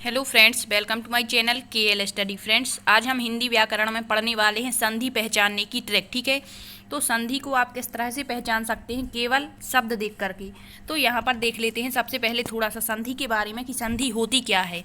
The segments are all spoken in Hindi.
Hello friends, welcome to my channel KL study. Friends, आज हम हिंदी व्याकरण में पढ़ने वाले हैं संधि पहचानने की ट्रिक। ठीक है, तो संधि को आप किस तरह से पहचान सकते हैं केवल शब्द देख करके। तो यहाँ पर देख लेते हैं सबसे पहले थोड़ा सा संधि के बारे में कि संधि होती क्या है।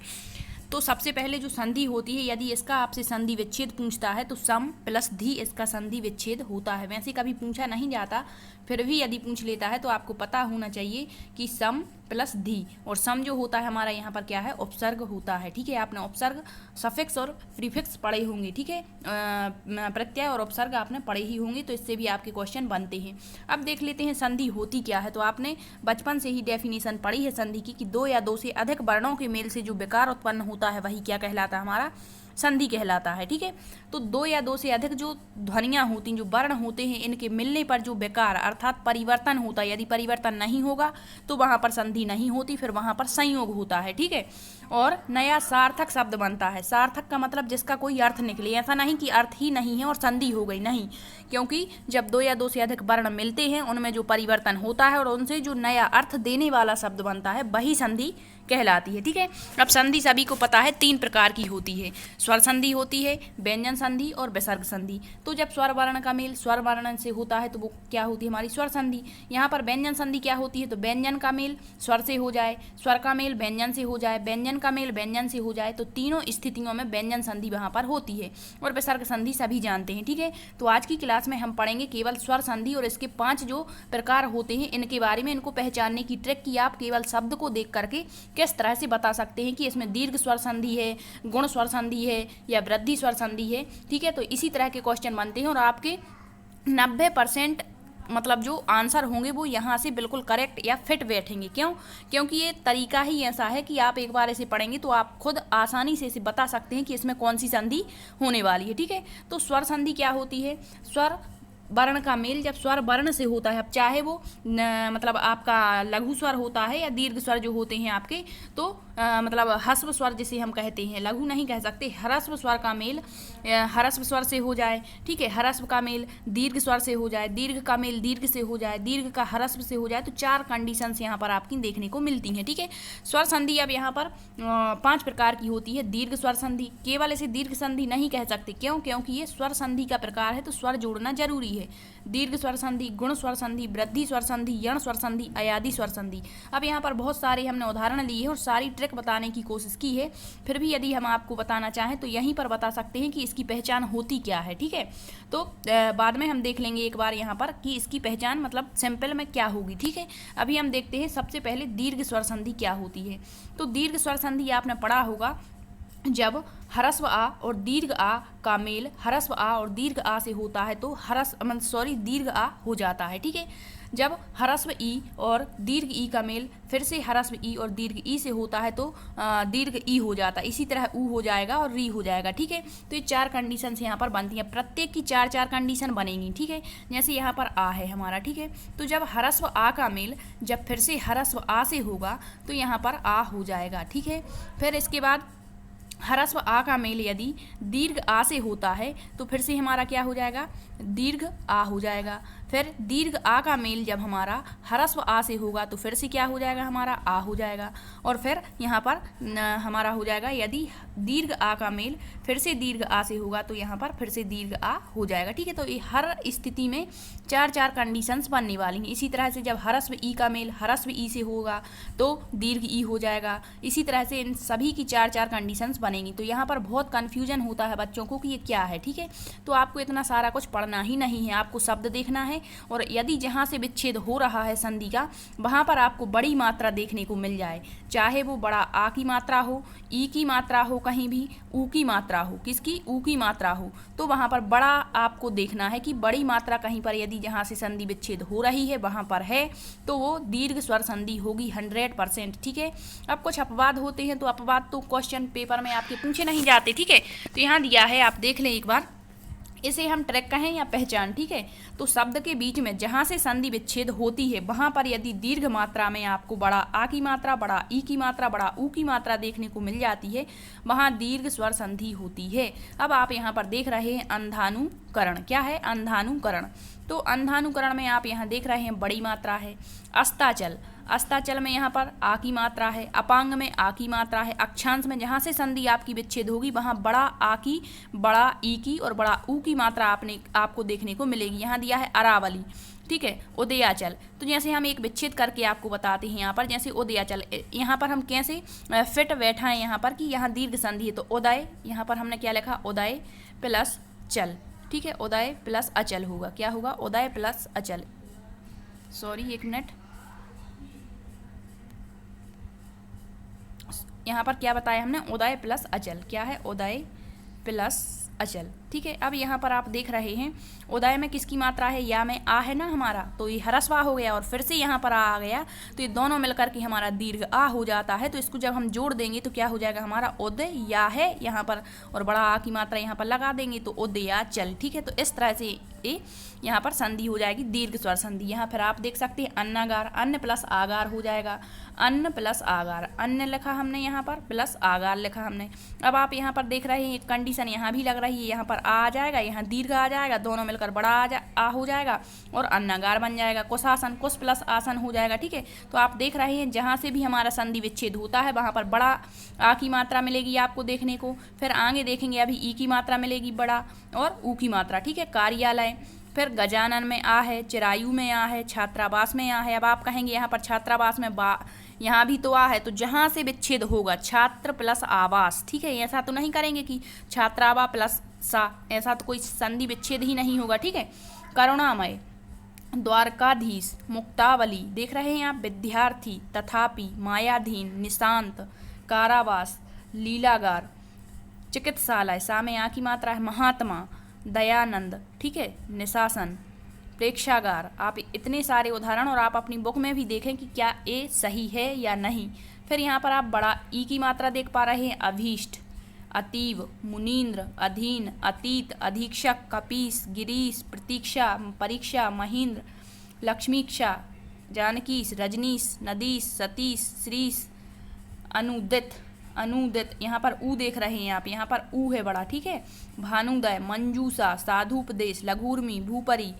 तो सबसे पहले जो संधि होती है, यदि इसका आपसे संधि विच्छेद पूछता है तो सम प्लस धी इसका संधि विच्छेद होता है। वैसे कभी पूछा नहीं जाता, फिर भी यदि पूछ लेता है तो आपको पता होना चाहिए कि सम प्लस धी। और सम जो होता है हमारा यहाँ पर क्या है, उपसर्ग होता है। ठीक है, आपने उपसर्ग, सफिक्स और प्रीफिक्स पढ़े होंगे। ठीक है, प्रत्यय और उपसर्ग आपने पढ़े ही होंगे, तो इससे भी आपके क्वेश्चन बनते हैं। अब देख लेते हैं संधि होती क्या है। तो आपने बचपन से ही डेफिनेशन पढ़ी है संधि की कि दो या दो से अधिक वर्णों के मेल से जो विकार उत्पन्न होता है वही क्या कहलाता है, हमारा संधि कहलाता है। ठीक है, तो दो या दो से अधिक जो ध्वनियाँ होती हैं, जो वर्ण होते हैं, इनके मिलने पर जो विकार अर्थात परिवर्तन होता है, यदि परिवर्तन नहीं होगा तो वहाँ पर संधि नहीं होती, फिर वहाँ पर संयोग होता है। ठीक है, और नया सार्थक शब्द बनता है। सार्थक का मतलब जिसका कोई अर्थ निकले, ऐसा नहीं कि अर्थ ही नहीं है और संधि हो गई, नहीं। क्योंकि जब दो या दो से अधिक वर्ण मिलते हैं उनमें जो परिवर्तन होता है और उनसे जो नया अर्थ देने वाला शब्द बनता है वही संधि कहलाती है। ठीक है, अब संधि सभी को पता है तीन प्रकार की होती है। स्वर संधि होती है, व्यंजन संधि और विसर्ग संधि। तो जब स्वर वर्ण का मेल स्वर वर्ण से होता है तो वो क्या होती है, हमारी स्वर संधि। यहाँ पर व्यंजन संधि क्या होती है, तो व्यंजन का मेल स्वर से हो जाए, स्वर का मेल व्यंजन से हो जाए, व्यंजन का मेल व्यंजन से हो जाए, तो तीनों स्थितियों में व्यंजन संधि वहाँ पर होती है। और विसर्ग संधि सभी जानते हैं। ठीक है, तो आज की क्लास में हम पढ़ेंगे केवल स्वर संधि और इसके 5 जो प्रकार होते हैं इनके बारे में, इनको पहचानने की ट्रिक की आप केवल शब्द को देख करके किस तरह से बता सकते हैं कि इसमें दीर्घ स्वर संधि है, गुण स्वर संधि है या वृद्धि स्वर संधि है। ठीक है, तो इसी तरह के क्वेश्चन बनते हैं और आपके 90% मतलब जो आंसर होंगे वो यहाँ से बिल्कुल करेक्ट या फिट बैठेंगे। क्यों? क्योंकि ये तरीका ही ऐसा है कि आप एक बार इसे पढ़ेंगे तो आप खुद आसानी से इसे बता सकते हैं कि इसमें कौन सी संधि होने वाली है। ठीक है, तो स्वर संधि क्या होती है, स्वर वर्ण का मेल जब स्वर वर्ण से होता है, अब चाहे वो मतलब आपका लघु स्वर होता है या दीर्घ स्वर जो होते हैं आपके, तो मतलब ह्रस्व स्वर जिसे हम कहते हैं, लघु नहीं कह सकते, ह्रस्व स्वर का मेल ह्रस्व स्वर से हो जाए। ठीक है, ह्रस्व का मेल दीर्घ स्वर से हो जाए, दीर्घ का मेल दीर्घ से हो जाए, दीर्घ का ह्रस्व से हो जाए, तो 4 कंडीशंस यहाँ पर आपकी देखने को मिलती हैं। ठीक है, स्वर संधि अब यहाँ पर 5 प्रकार की होती है। दीर्घ स्वर संधि, केवल इसे दीर्घ संधि नहीं कह सकते। क्यों? क्योंकि ये स्वर संधि का प्रकार है तो स्वर जोड़ना जरूरी है। दीर्घ स्वर संधि, गुण स्वर संधि, वृद्धि स्वर संधि, यण स्वर संधि, अयादि स्वर संधि। अब यहाँ पर बहुत सारे हमने उदाहरण लिए हैं और सारी ट्रिक बताने की कोशिश की है, फिर भी यदि हम आपको बताना चाहें तो यहीं पर बता सकते हैं कि इसकी पहचान होती क्या है। ठीक है, तो बाद में हम देख लेंगे एक बार यहाँ पर कि इसकी पहचान मतलब सिंपल में क्या होगी। ठीक है, अभी हम देखते हैं सबसे पहले दीर्घ स्वर संधि क्या होती है। तो दीर्घ स्वर संधि आपने पढ़ा होगा, जब ह्रस्व आ और दीर्घ आ का मेल ह्रस्व आ और दीर्घ आ से होता है तो दीर्घ आ हो जाता है। ठीक है, जब ह्रस्व ई और दीर्घ ई का मेल फिर से ह्रस्व ई और दीर्घ ई से होता है तो दीर्घ ई हो जाता है। इसी तरह ऊ हो जाएगा और री हो जाएगा। ठीक है, तो ये 4 कंडीशन यहाँ पर बनती हैं, प्रत्येक की 4 कंडीशन बनेंगी। ठीक है, जैसे यहाँ पर आ है हमारा। ठीक है, तो जब ह्रस्व आ का मेल जब फिर से ह्रस्व आ से होगा तो यहाँ पर आ हो जाएगा। ठीक है, फिर इसके बाद ह्रस्व आ का मेल यदि दीर्घ आ से होता है तो फिर से हमारा क्या हो जाएगा, दीर्घ आ हो जाएगा। फिर दीर्घ आ का मेल जब हमारा ह्रस्व आ से होगा तो फिर से क्या हो जाएगा, हमारा आ हो जाएगा। और फिर यहाँ पर हमारा हो जाएगा, यदि दीर्घ आ का मेल फिर से दीर्घ आ से होगा तो यहाँ पर फिर से दीर्घ आ हो जाएगा। ठीक है, तो ये हर स्थिति में 4 कंडीशंस बनने वाली हैं। इसी तरह से जब ह्रस्व ई का मेल ह्रस्व ई से होगा तो दीर्घ ई हो जाएगा। इसी तरह से इन सभी की 4 कंडीशंस बनेंगी। तो यहाँ पर बहुत कन्फ्यूजन होता है बच्चों को कि ये क्या है। ठीक है, तो आपको इतना सारा कुछ पढ़ना ही नहीं है, आपको शब्द देखना है और यदि जहाँ से विच्छेद हो रहा है संधि का वहाँ पर आपको बड़ी मात्रा देखने को मिल जाए, चाहे वो बड़ा आ की मात्रा हो, ई की मात्रा हो, कहीं भी ऊ की मात्रा हो, किसकी, ऊ की मात्रा हो, तो वहाँ पर बड़ा आपको देखना है कि बड़ी मात्रा कहीं पर यदि जहाँ से संधि विच्छेद हो रही है वहाँ पर है तो वो दीर्घ स्वर संधि होगी 100%। ठीक है, अब कुछ अपवाद होते हैं तो अपवाद तो क्वेश्चन पेपर में आपके पूछे नहीं जाते। ठीक है, तो यहाँ दिया है, आप देख लें एक बार, इसे हम ट्रैक कहें या पहचान। ठीक है, तो शब्द के बीच में जहाँ से संधि विच्छेद होती है वहाँ पर यदि दीर्घ मात्रा में आपको बड़ा आ की मात्रा, बड़ा ई की मात्रा, बड़ा ऊ की मात्रा देखने को मिल जाती है, वहाँ दीर्घ स्वर संधि होती है। अब आप यहाँ पर देख रहे हैं अंधानुकरण। क्या है, अंधानुकरण। तो अंधानुकरण में आप यहाँ देख रहे हैं बड़ी मात्रा है। अस्ताचल, अस्ताचल में यहाँ पर आ की मात्रा है, अपांग में आ की मात्रा है, अक्षांश में जहाँ से संधि आपकी विच्छेद होगी वहाँ बड़ा आ की, बड़ा ई की और बड़ा ऊ की मात्रा आपको देखने को मिलेगी। यहाँ दिया है अरावली, ठीक है, उदयाचल। तो जैसे हम एक विच्छेद करके आपको बताते हैं यहाँ पर, जैसे उदयाचल, यहाँ पर हम कैसे फिट बैठा है यहाँ पर कि यहाँ दीर्घ संधि है, तो उदय, यहाँ पर हमने क्या लिखा, उदय प्लस चल, ठीक है, उदय प्लस अचल होगा, क्या होगा, उदय प्लस अचल। सॉरी एक मिनट, यहाँ पर क्या बताया हमने, उदय प्लस अचल, क्या है, उदय प्लस अचल, ठीक है। अब यहाँ पर आप देख रहे हैं उदय में किसकी मात्रा है, या में आ है ना हमारा, तो ये ह्रस्व हो गया और फिर से यहाँ पर आ गया, तो ये दोनों मिलकर के हमारा दीर्घ आ हो जाता है। तो इसको जब हम जोड़ देंगे तो क्या हो जाएगा हमारा, उदय या है यहाँ पर और बड़ा आ की मात्रा यहाँ पर लगा देंगे तो उदयाचल, ठीक है। तो इस तरह से ये यहाँ पर संधि हो जाएगी, दीर्घ स्वर संधि। यहाँ फिर आप देख सकते हैं अन्नागार, अन्न प्लस आगार हो जाएगा, अन्न प्लस आगार, अन्न लिखा हमने यहाँ पर प्लस आगार लिखा हमने। अब आप यहाँ पर देख रहे हैं एक कंडीशन यहाँ भी लग रही है, यहाँ पर आ जाएगा, यहाँ दीर्घ आ जाएगा, दोनों मिलकर बड़ा आ हो जाएगा और अन्नागार बन जाएगा, कुशासन, कुश प्लस आसन हो जाएगा, ठीक है। तो आप देख रहे हैं जहाँ से भी हमारा संधि विच्छेद होता है वहाँ पर बड़ा आ की मात्रा मिलेगी आपको देखने को, फिर आगे देखेंगे अभी ई की मात्रा मिलेगी बड़ा और ऊ की मात्रा, ठीक है। कार्यालय, फिर गजानन में आ है, चिरायु में आ है, छात्रावास में आ है। अब आप कहेंगे यहाँ पर छात्रावास में यहाँ भी तो आ है, तो जहाँ से विच्छेद होगा छात्र प्लस आवास, ठीक है, ऐसा तो नहीं करेंगे कि छात्रावा प्लस सा, ऐसा तो कोई संधि विच्छेद ही नहीं होगा, ठीक है। करुणामय, द्वारकाधीश, मुक्तावली, देख रहे हैं आप, विद्यार्थी, तथापि, मायाधीन, निशांत, कारावास, लीलागार, चिकित्सालय, सा में आ की मात्रा है, महात्मा, दयानंद, ठीक है, निशासन, प्रेक्षागार। आप इतने सारे उदाहरण और आप अपनी बुक में भी देखें कि क्या ये सही है या नहीं। फिर यहाँ पर आप बड़ा ई की मात्रा देख पा रहे हैं, अभीष्ट, अतीव, मुनीन्द्र, अधीन, अतीत, अधीक्षक, कपीस, गिरीश, प्रतीक्षा, परीक्षा, महेंद्र, लक्ष्मीक्षा, जानकीश, रजनीश, नदीश, सतीश, श्रीश, अनुदित, अनुदित, यहाँ पर ऊ देख रहे हैं आप, यहाँ पर ऊ है बड़ा, ठीक है। भानुदय, मंजूषा, साधुपदेश, लघुर्मी, भूपरी,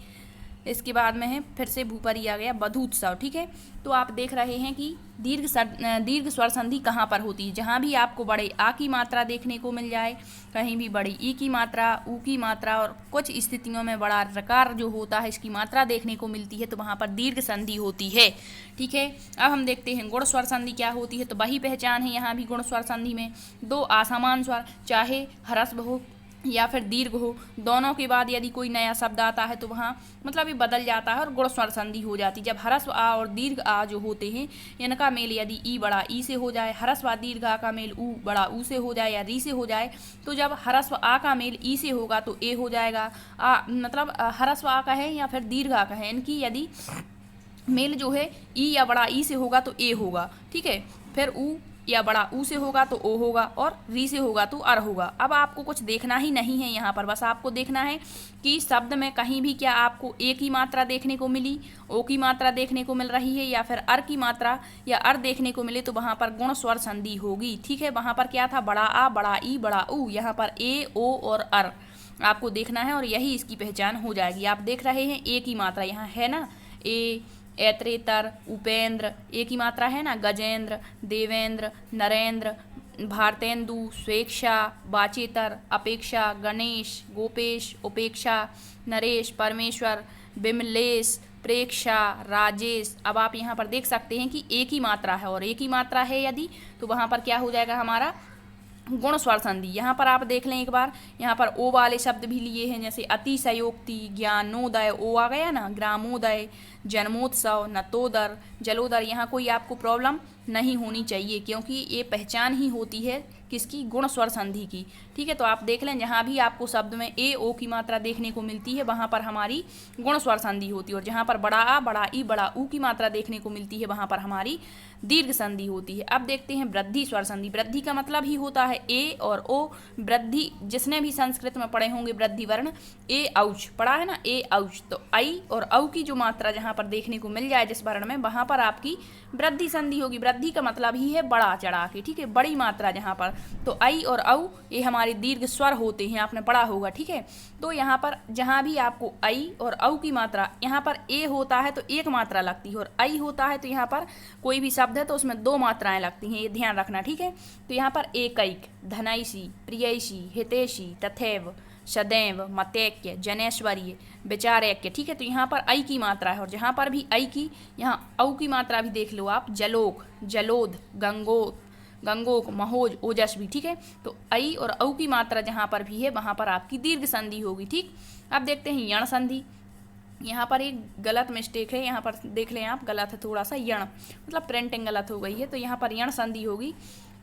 इसके बाद में है फिर से भूपरी आ गया, बधूत्सव, ठीक है। तो आप देख रहे हैं कि दीर्घ स्वर संधि कहाँ पर होती है, जहाँ भी आपको बड़े आ की मात्रा देखने को मिल जाए, कहीं भी बड़ी ई की मात्रा, ऊ की मात्रा और कुछ स्थितियों में बड़ा रकार जो होता है इसकी मात्रा देखने को मिलती है, तो वहाँ पर दीर्घ संधि होती है, ठीक है। अब हम देखते हैं गुण स्वर संधि क्या होती है, तो वही पहचान है यहाँ भी गुण स्वर संधि में, दो असमान स्वर, चाहे ह्रस्व हो या फिर दीर्घ हो, दोनों के बाद यदि कोई नया शब्द आता है तो वहाँ मतलब ये बदल जाता है और गुण स्वर संधि हो जाती है। जब ह्रस्व आ और दीर्घ आ जो होते हैं इनका मेल यदि ई बड़ा ई से हो जाए, ह्रस्व आ दीर्घ आ का मेल ऊ बड़ा ऊ से हो जाए या री से हो जाए, तो जब ह्रस्व आ का मेल ई से होगा तो ए हो जाएगा, मतलब ह्रस्व आ का है या फिर दीर्घ आ का है, इनकी यदि मेल जो है ई या बड़ा ई से होगा तो ए होगा, ठीक है। फिर ऊ या बड़ा ऊ से होगा तो ओ होगा और री से होगा तो अर होगा। अब आपको कुछ देखना ही नहीं है यहाँ पर, बस आपको देखना है कि शब्द में कहीं भी क्या आपको ए की मात्रा देखने को मिली, ओ की मात्रा देखने को मिल रही है या फिर अर की मात्रा या अर देखने को मिले, तो वहाँ पर गुण स्वर संधि होगी, ठीक है। वहाँ पर क्या था, बड़ा आ, बड़ा ई, बड़ा ऊ, यहाँ पर ए, ओ और अर आपको देखना है और यही इसकी पहचान हो जाएगी। आप देख रहे हैं ए की मात्रा यहाँ है ना, ए, ऐत्रेतर, उपेंद्र, ए की मात्रा है ना, गजेंद्र, देवेंद्र, नरेंद्र, भारतेंदु, स्वेच्छा, वाचेतर, अपेक्षा, गणेश, गोपेश, उपेक्षा, नरेश, परमेश्वर, बिमलेश, प्रेक्षा, राजेश। अब आप यहाँ पर देख सकते हैं कि ए की मात्रा है और ए की मात्रा है यदि, तो वहाँ पर क्या हो जाएगा हमारा गुण स्वर संधि। यहाँ पर आप देख लें एक बार, यहाँ पर ओ वाले शब्द भी लिए हैं, जैसे अतिशयोक्ति, ज्ञानोदय, ओ आ गया ना, ग्रामोदय, जन्मोत्सव, नतोदर, जलोदर। यहाँ कोई आपको प्रॉब्लम नहीं होनी चाहिए क्योंकि ये पहचान ही होती है किसकी, गुण स्वर संधि की, ठीक है। तो आप देख लें जहाँ भी आपको शब्द में ए, ओ की मात्रा देखने को मिलती है वहाँ पर हमारी गुण स्वर संधि होती है, और जहाँ पर बड़ा आ, बड़ा ई, बड़ा ऊ की मात्रा देखने को मिलती है वहाँ पर हमारी दीर्घ संधि होती है। अब देखते हैं वृद्धि स्वर संधि। वृद्धि का मतलब ही होता है ए और ओ, वृद्धि जिसने भी संस्कृत में पढ़े होंगे वृद्धि वर्ण, ए औच पढ़ा है ना, ए औच, तो आई और औ की जो मात्रा जहाँ यहाँ पर देखने को मिल जाए जिस वर्ण में, वहाँ पर आपकी वृद्धि संधि होगी। वृद्धि का मतलब ही है बड़ा चढ़ा के, ठीक है, बड़ी मात्रा जहाँ पर। तो आई और औ ये हमारे दीर्घ स्वर होते हैं, आपने पढ़ा होगा, ठीक है। तो यहाँ पर जहाँ भी आपको आई और औ की मात्रा, यहाँ पर ए होता है तो एक मात्रा लगती है, और आई होता है तो यहाँ पर कोई भी शब्द है तो उसमें दो मात्राएं लगती हैं, ये ध्यान रखना, ठीक है। तो यहाँ पर एकैक, धनैषी, प्रियैषी, हितैषी, तथैव, सदैव, मतैक्य, जनेश्वरीय, विचारैक्य, ठीक है। तो यहाँ पर आई की मात्रा है, और जहाँ पर भी आई की, यहाँ औ की मात्रा भी देख लो आप, जलोक, जलोध, गंगोक, महोज, ओजस्वी, ठीक है। तो आई और औ की मात्रा जहाँ पर भी है वहाँ पर आपकी दीर्घ संधि होगी, ठीक। अब देखते हैं यण संधि। यहाँ पर एक गलत मिस्टेक है, यहाँ पर देख लें आप, गलत है थोड़ा सा, यण मतलब प्रिंटिंग गलत हो गई है, तो यहाँ पर यण संधि होगी।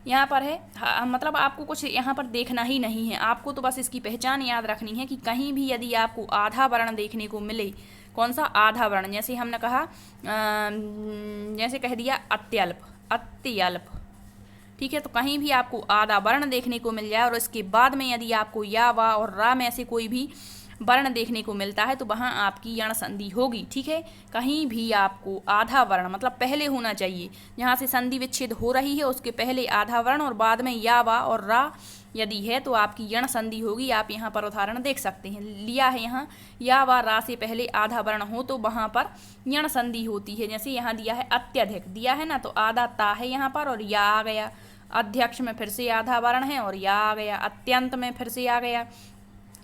यहाँ पर है मतलब आपको कुछ यहाँ पर देखना ही नहीं है, आपको तो बस इसकी पहचान याद रखनी है कि कहीं भी यदि आपको आधा वर्ण देखने को मिले, कौन सा आधा वर्ण, जैसे हमने कहा जैसे कह दिया अत्यल्प, अत्यल्प, ठीक है। तो कहीं भी आपको आधा वर्ण देखने को मिल जाए और इसके बाद में यदि आपको या वा और रा में से कोई भी वर्ण देखने को मिलता है तो वहाँ आपकी यण संधि होगी, ठीक है। कहीं भी आपको आधा वर्ण मतलब पहले होना चाहिए, जहाँ से संधि विच्छेद हो रही है उसके पहले आधा वर्ण और बाद में या वा और रा यदि है तो आपकी यण संधि होगी। आप यहाँ पर उदाहरण देख सकते हैं, लिया है यहाँ या वा रा से पहले आधा वर्ण हो तो वहाँ पर यण संधि होती है। जैसे यहाँ दिया है अत्यधिक, दिया है ना, तो आधा ता है यहाँ पर और या आ गया, अध्यक्ष में फिर से आधा वर्ण है और या आ गया, अत्यंत में फिर से आ गया।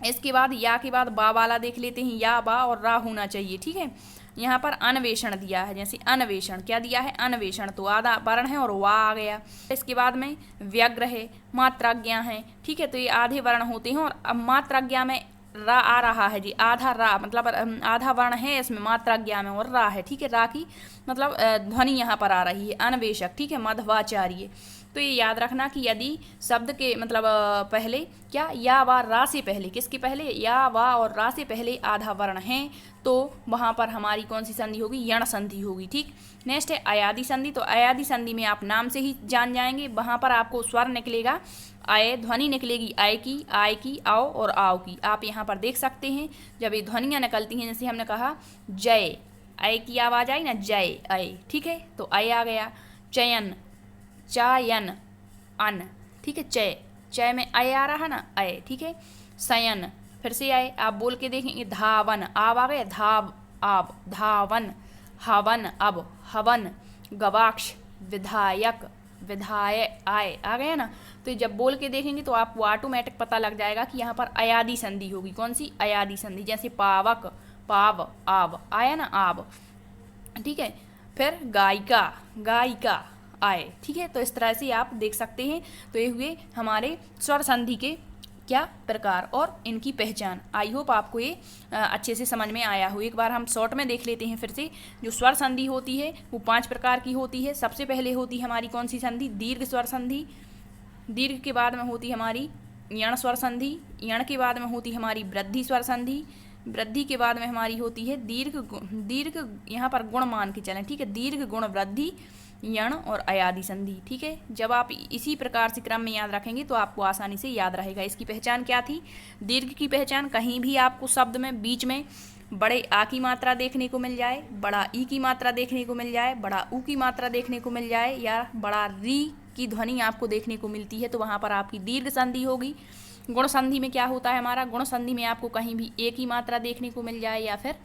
इसके बाद या के बाद बा वाला देख लेते हैं, या बा और रा होना चाहिए, ठीक है। यहाँ पर अन्वेषण दिया है, जैसे अन्वेषण, क्या दिया है, अन्वेषण, तो आधा वर्ण है और वा आ गया। इसके बाद में व्यग्र है, मात्राज्ञा है, ठीक है। तो ये आधे वर्ण होते हैं और अब मात्राज्ञा में रा आ रहा है जी, आधा रा मतलब आधा वर्ण है इसमें मात्राज्ञा में और रा है, ठीक है। रा की मतलब ध्वनि यहाँ पर आ रही है, अन्वेषक, ठीक है, मध्वाचार्य। तो ये याद रखना कि यदि शब्द के मतलब पहले क्या या वा रा से पहले, किसके पहले, या वा और रा से पहले आधा वर्ण है तो वहाँ पर हमारी कौन सी संधि होगी, यण संधि होगी, ठीक। नेक्स्ट है अयादि संधि। तो अयादि संधि में आप नाम से ही जान जाएंगे, वहाँ पर आपको स्वर निकलेगा, आय ध्वनि निकलेगी आय की, आय की, आओ और आओ की। आप यहाँ पर देख सकते हैं जब ये ध्वनियाँ निकलती हैं, जैसे हमने कहा जय, आय की आवाज़ आई ना, जय आय, ठीक है। तो आय आ गया, चयन, चायन, अन, ठीक है, चय, चय में आय आ रहा ना, आय, ठीक है। सयन, फिर से आए, आप बोल के देखेंगे, धावन, आव आ गया, धाव, आव, धावन, हवन, अब, हवन, गवाक्ष, विधायक, विधाय, आय आ गया ना। तो जब बोल के देखेंगे तो आपको ऑटोमेटिक पता लग जाएगा कि यहाँ पर अयादि संधि होगी, कौन सी, अयादि संधि। जैसे पावक, पाव, आव आया ना, आव, ठीक है। फिर गायिका, गायिका आए, ठीक है। तो इस तरह से आप देख सकते हैं। तो ये हुए हमारे स्वर संधि के क्या प्रकार और इनकी पहचान। आई होप आपको ये अच्छे से समझ में आया हो। एक बार हम शॉर्ट में देख लेते हैं फिर से। जो स्वर संधि होती है वो 5 प्रकार की होती है। सबसे पहले होती है हमारी कौन सी संधि, दीर्घ स्वर संधि। दीर्घ के बाद में होती हमारी यण स्वर संधि। यण के बाद में होती हमारी वृद्धि स्वर संधि। वृद्धि के बाद में हमारी होती है दीर्घ यहाँ पर गुण मान के चलें, ठीक है, दीर्घ गुण वृद्धि, यण और अयादि संधि, ठीक है। जब आप इसी प्रकार से क्रम में याद रखेंगे तो आपको आसानी से याद रहेगा। इसकी पहचान क्या थी, दीर्घ की पहचान, कहीं भी आपको शब्द में बीच में बड़े आ की मात्रा देखने को मिल जाए, बड़ा ई की मात्रा देखने को मिल जाए, बड़ा ऊ की मात्रा देखने को मिल जाए, या बड़ा री की ध्वनि आपको देखने को मिलती है तो वहाँ पर आपकी दीर्घ संधि होगी। गुण संधि में क्या होता है हमारा, गुण संधि में आपको कहीं भी ए की मात्रा देखने को मिल जाए या फिर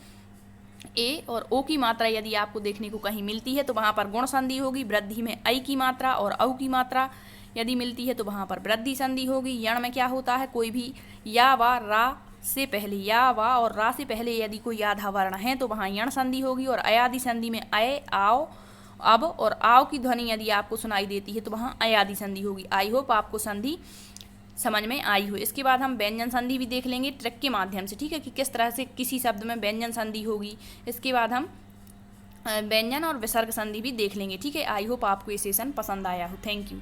ए और ओ की मात्रा यदि आपको देखने को कहीं मिलती है तो वहाँ पर गुण संधि होगी। वृद्धि में आई की मात्रा और औ की मात्रा यदि मिलती है तो वहाँ पर वृद्धि संधि होगी। यण में क्या होता है, कोई भी या वा रा से पहले, या वा और रा से पहले यदि कोई आधा वर्ण है तो वहाँ यण संधि होगी। और अयादि संधि में अय, आओ, अब और आओ की ध्वनि यदि आपको सुनाई देती है तो वहाँ अयादि संधि होगी। आई होप आपको संधि समझ में आई हो। इसके बाद हम व्यंजन संधि भी देख लेंगे ट्रिक के माध्यम से, ठीक है, कि किस तरह से किसी शब्द में व्यंजन संधि होगी। इसके बाद हम व्यंजन और विसर्ग संधि भी देख लेंगे, ठीक है। आई होप आपको ये सेशन पसंद आया हो। Thank you.